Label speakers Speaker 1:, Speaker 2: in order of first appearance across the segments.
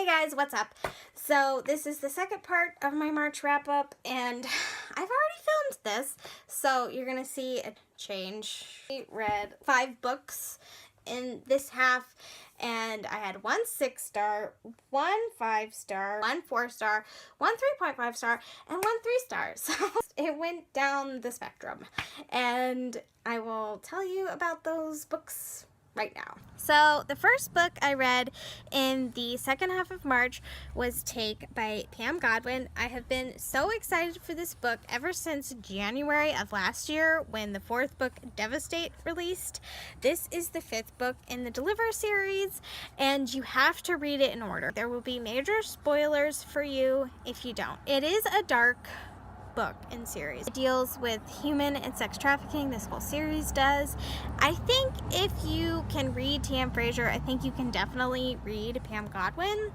Speaker 1: guys, what's up? So this is the second part of my March wrap up, and I've already filmed this, so you're gonna see a change. I read 5 books in this half, and I had 1 6-star, 1 5-star, 1 4-star, 1 3.5 star, and 1 3-star. So it went down the spectrum, and I will tell you about those books right now. So the first book I read in the second half of March was Take by Pam Godwin. I have been so excited for this book ever since January of last year when the 4th book, Devastate, released. This is the 5th book in the Deliver series, and you have to read it in order. There will be major spoilers for you if you don't. It is a dark book and series. It deals with human and sex trafficking. This whole series does. I think if you can read T.M. Frazier, I think you can definitely read Pam Godwin.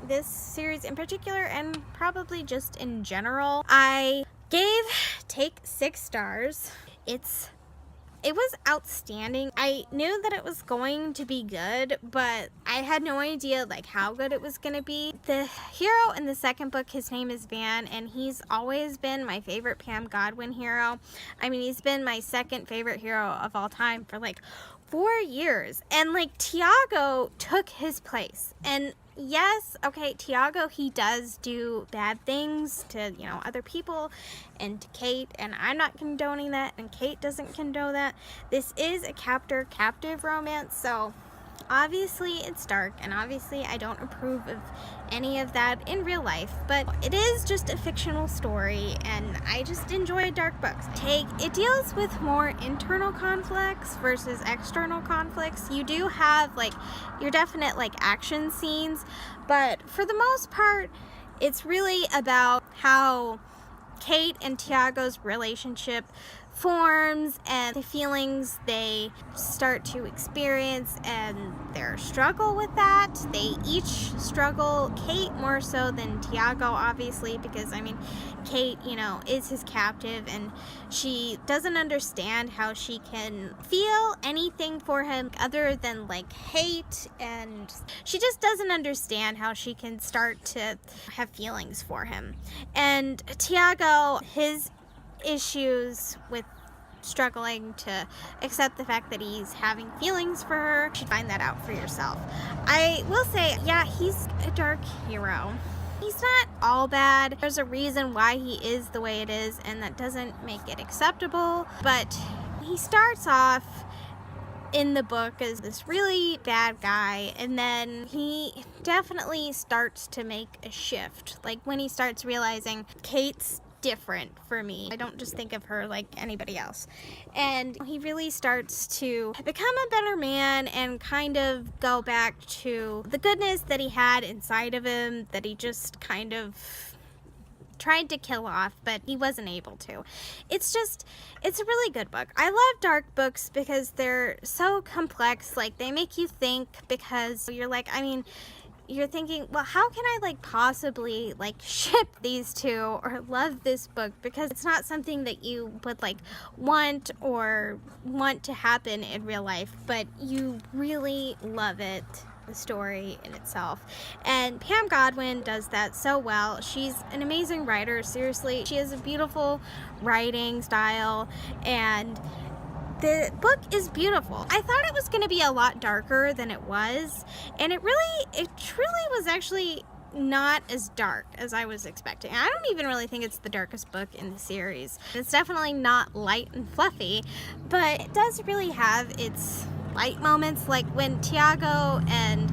Speaker 1: This series in particular, and probably just in general. I gave Take 6 stars. It was outstanding. I knew that it was going to be good, but I had no idea like how good it was going to be. The hero in the second book, his name is Van, and he's always been my favorite Pam Godwin hero. I mean, he's been my second favorite hero of all time for like 4 years. And like Tiago took his place. And yes, okay, Tiago, he does do bad things to, other people and to Kate, and I'm not condoning that, and Kate doesn't condone that. This is a captor-captive romance, so obviously it's dark, and obviously I don't approve of any of that in real life, but it is just a fictional story, and I just enjoy dark books. It deals with more internal conflicts versus external conflicts. You do have like your definite like action scenes, but for the most part, it's really about how Kate and Tiago's relationship forms and the feelings they start to experience and their struggle with that. They each struggle, Kate more so than Tiago, obviously, because I mean Kate, is his captive, and she doesn't understand how she can feel anything for him other than like hate, and she just doesn't understand how she can start to have feelings for him. And Tiago, his issues with struggling to accept the fact that he's having feelings for her. You should find that out for yourself. I will say, yeah, he's a dark hero. He's not all bad. There's a reason why he is the way it is, and that doesn't make it acceptable. But he starts off in the book as this really bad guy, and then he definitely starts to make a shift. Like when he starts realizing Kate's different for me. I don't just think of her like anybody else. And he really starts to become a better man and kind of go back to the goodness that he had inside of him that he just kind of tried to kill off, but he wasn't able to. It's a really good book. I love dark books because they're so complex. Like they make you think, because you're like, you're thinking, well, how can I like possibly like ship these two or love this book, because it's not something that you would like want to happen in real life, but you really love it, the story in itself. And Pam Godwin does that so well. She's an amazing writer, seriously. She has a beautiful writing style, and the book is beautiful. I thought it was going to be a lot darker than it was, and it truly was actually not as dark as I was expecting. I don't even really think it's the darkest book in the series. It's definitely not light and fluffy, but it does really have its light moments, like when Tiago and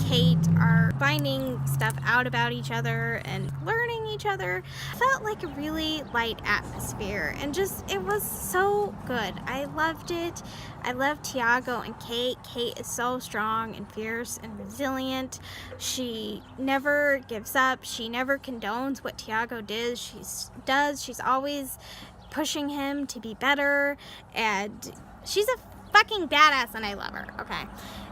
Speaker 1: Kate are finding stuff out about each other and learning each other. It felt like a really light atmosphere, and it was so good. I loved it. I love Tiago and Kate. Kate is so strong and fierce and resilient. She never gives up. She never condones what Tiago does. She's always pushing him to be better, and she's a fucking badass and I love her, okay?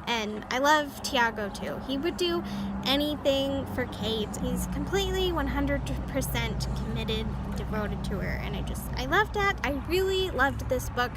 Speaker 1: And I love Tiago too. He would do anything for Kate. He's completely 100% committed, devoted to her, and I loved that. I really loved this book.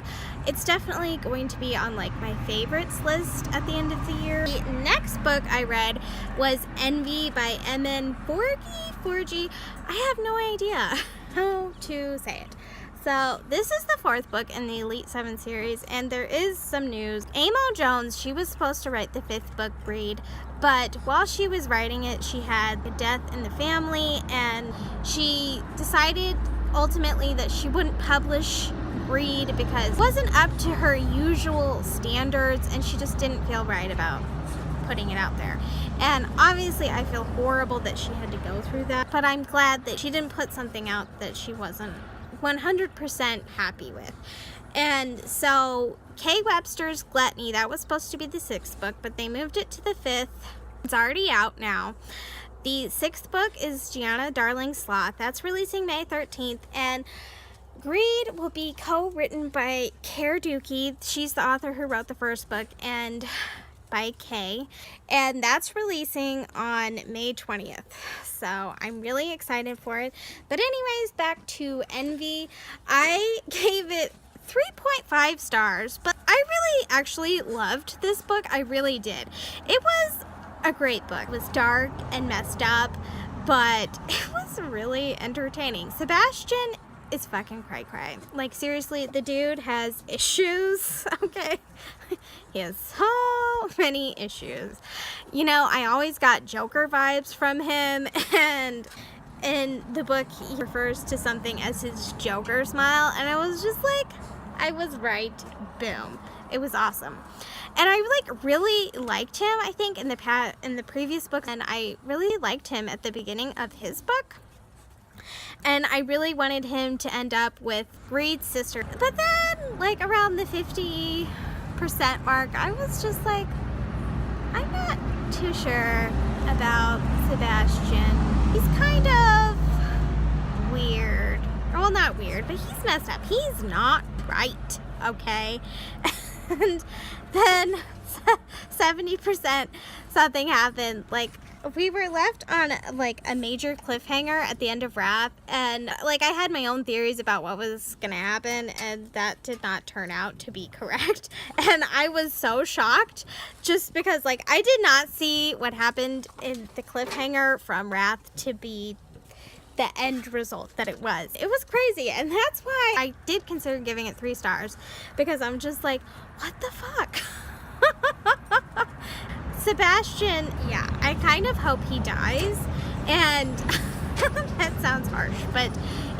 Speaker 1: It's definitely going to be on like my favorites list at the end of the year. The next book I read was Envy by M.N. Forgy. I have no idea how to say it. So this is the 4th book in the Elite 7 series, and there is some news. Amo Jones, she was supposed to write the 5th book, Breed, but while she was writing it, she had a death in the family, and she decided ultimately that she wouldn't publish Breed because it wasn't up to her usual standards, and she just didn't feel right about putting it out there. And obviously I feel horrible that she had to go through that, but I'm glad that she didn't put something out that she wasn't 100% happy with. And so Kay Webster's Gluttony, that was supposed to be the 6th book, but they moved it to the 5th. It's already out now. The 6th book is Gianna Darling Sloth. That's releasing May 13th, and Greed will be co-written by Care Dukey. She's the author who wrote the 1st book, and by Kay, and that's releasing on May 20th. So I'm really excited for it. But anyways, back to Envy. I gave it 3.5 stars, but I really actually loved this book. I really did. It was a great book. It was dark and messed up, but it was really entertaining. Sebastian is fucking cray-cray. Like, seriously, the dude has issues, okay? He has so many issues. You know, I always got Joker vibes from him, and in the book, he refers to something as his Joker smile, and I was just like, I was right. Boom. It was awesome. And I like really liked him, I think, in the previous book, and I really liked him at the beginning of his book. And I really wanted him to end up with Greed's sister. But then, like, around the 50% mark, I was just like, I'm not too sure about Sebastian. He's kind of weird. Well, not weird, but he's messed up. He's not right, okay? And then 70% something happened. Like, we were left on like a major cliffhanger at the end of Wrath, and like I had my own theories about what was gonna happen, and that did not turn out to be correct. And I was so shocked, just because like I did not see what happened in the cliffhanger from Wrath to be the end result that it was. It was crazy, and that's why I did consider giving it 3 stars, because I'm just like, what the fuck? Sebastian, yeah, I kind of hope he dies, and that sounds harsh, but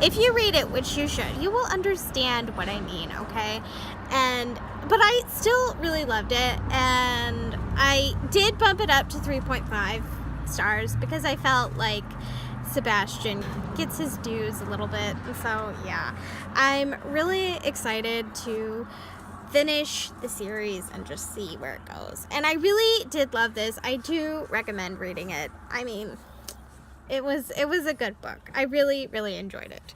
Speaker 1: if you read it, which you should, you will understand what I mean, okay? But I still really loved it, and I did bump it up to 3.5 stars because I felt like Sebastian gets his dues a little bit, and so yeah, I'm really excited to finish the series and just see where it goes. And I really did love this. I do recommend reading it. I mean, it was a good book. I really, really enjoyed it.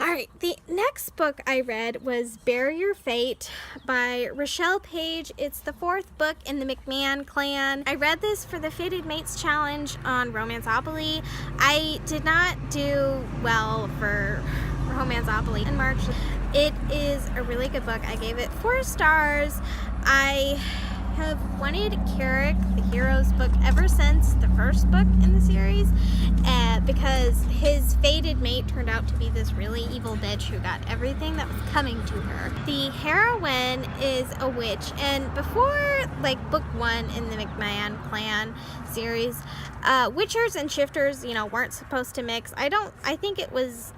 Speaker 1: Alright, the next book I read was Bear Your Fate by Rochelle Page. It's the 4th book in the McMahon clan. I read this for the Fated Mates Challenge on Romanceopoly. I did not do well for Romanceopoly in March. It is a really good book. I gave it 4 stars. I have wanted Carrick, the hero's book, ever since the 1st book in the series, because his fated mate turned out to be this really evil bitch who got everything that was coming to her. The heroine is a witch, and before like book 1 in the McMahon clan series, witchers and shifters, you know, weren't supposed to mix. I think it was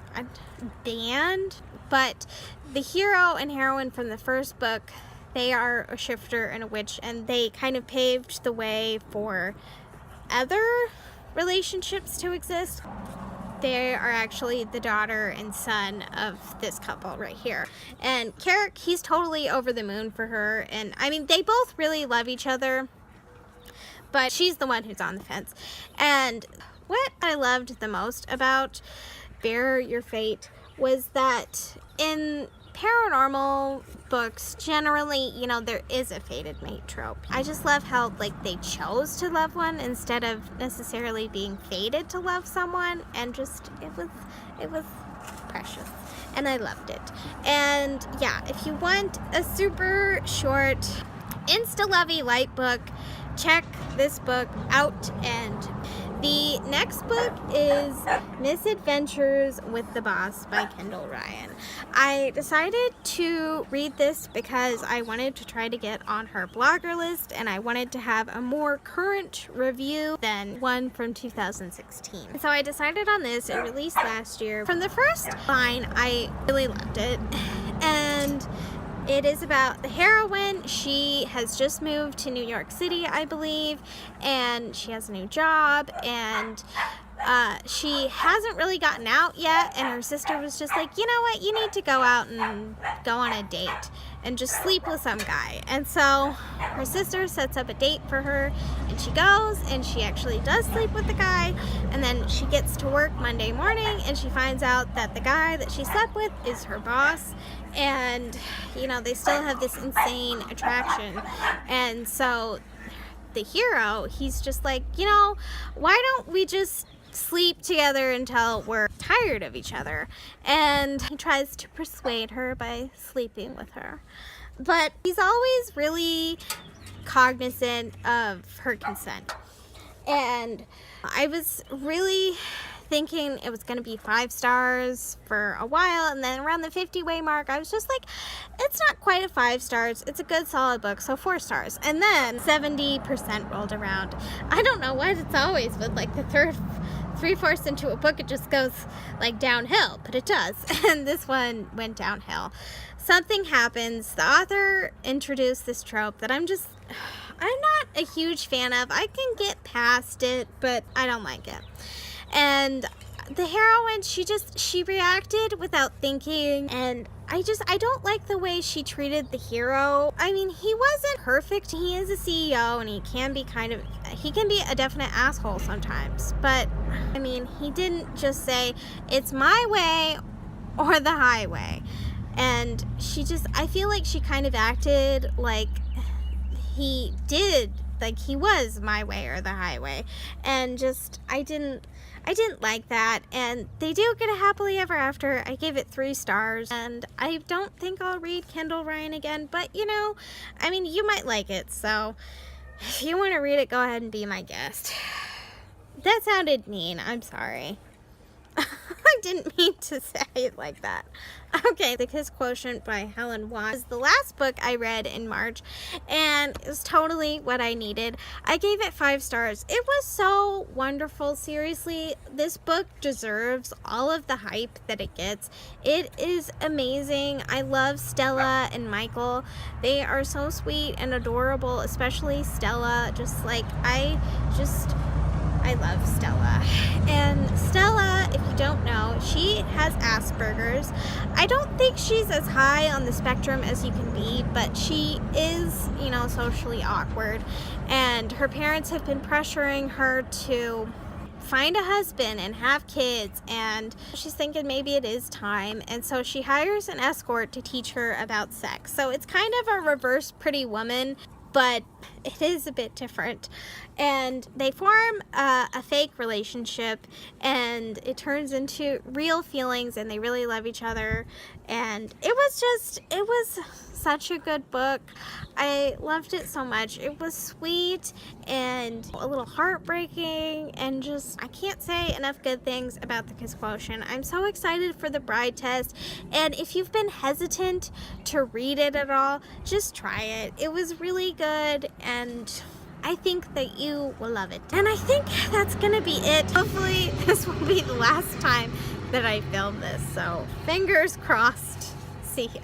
Speaker 1: banned, but the hero and heroine from the 1st book, they are a shifter and a witch, and they kind of paved the way for other relationships to exist. They are actually the daughter and son of this couple right here. And Carrick, he's totally over the moon for her, and I mean, they both really love each other, but she's the one who's on the fence. And what I loved the most about Bear Your Fate was that in paranormal books, generally, you know, there is a fated mate trope. I just love how, like, they chose to love one instead of necessarily being fated to love someone, and just, it was precious, and I loved it. And yeah, if you want a super short, insta-lovey light book, check this book out. And the next book is Misadventures with the Boss by Kendall Ryan. I decided to read this because I wanted to try to get on her blogger list, and I wanted to have a more current review than one from 2016. So I decided on this. It released last year. From the first line, I really loved it. And it is about the heroine. She has just moved to New York City, I believe, and she has a new job, and she hasn't really gotten out yet, and her sister was just like, you know what, you need to go out and go on a date and just sleep with some guy. And so her sister sets up a date for her, and she goes, and she actually does sleep with the guy, and then she gets to work Monday morning, and she finds out that the guy that she slept with is her boss. And, you know, they still have this insane attraction. And so the hero, he's just like, you know, why don't we just sleep together until we're tired of each other? And he tries to persuade her by sleeping with her. But he's always really cognizant of her consent. And I was really thinking it was going to be 5 stars for a while, and then around the 50-way mark I was just like, it's not quite a 5 stars, it's a good solid book, so 4 stars. And then 70% rolled around. I don't know why it's always with like the third 3/4 into a book it just goes like downhill, but it does. And this one went downhill. Something happens. The author introduced this trope that I'm not a huge fan of. I can get past it, but I don't like it. And the heroine, she reacted without thinking, and I don't like the way she treated the hero. I mean, he wasn't perfect. He is a CEO, and he can be a definite asshole sometimes. But, I mean, he didn't just say, it's my way or the highway. And I feel like she kind of acted like he did, like he was my way or the highway. And I didn't like that. And they do get a happily ever after. I gave it 3 stars, and I don't think I'll read Kendall Ryan again, but you know, I mean, you might like it, so if you want to read it, go ahead and be my guest. That sounded mean. I'm sorry. I didn't mean to say it like that. Okay, The Kiss Quotient by Helen Watt is the last book I read in March, and it was totally what I needed. I gave it 5 stars. It was so wonderful. Seriously, this book deserves all of the hype that it gets. It is amazing. I love Stella and Michael. They are so sweet and adorable, especially Stella. I love Stella. And Stella, if you don't know, she has Asperger's. I don't think she's as high on the spectrum as you can be, but she is, you know, socially awkward. And her parents have been pressuring her to find a husband and have kids, and she's thinking maybe it is time, and so she hires an escort to teach her about sex. So it's kind of a reverse Pretty Woman, but it is a bit different. And they form a fake relationship, and it turns into real feelings, and they really love each other. And it was such a good book. I loved it so much. It was sweet and a little heartbreaking, and I can't say enough good things about The Kiss Quotient. I'm so excited for the Bride Test, and if you've been hesitant to read it at all, just try it. It was really good, and I think that you will love it. And I think that's gonna be it. Hopefully this will be the last time that I film this, so fingers crossed. See ya.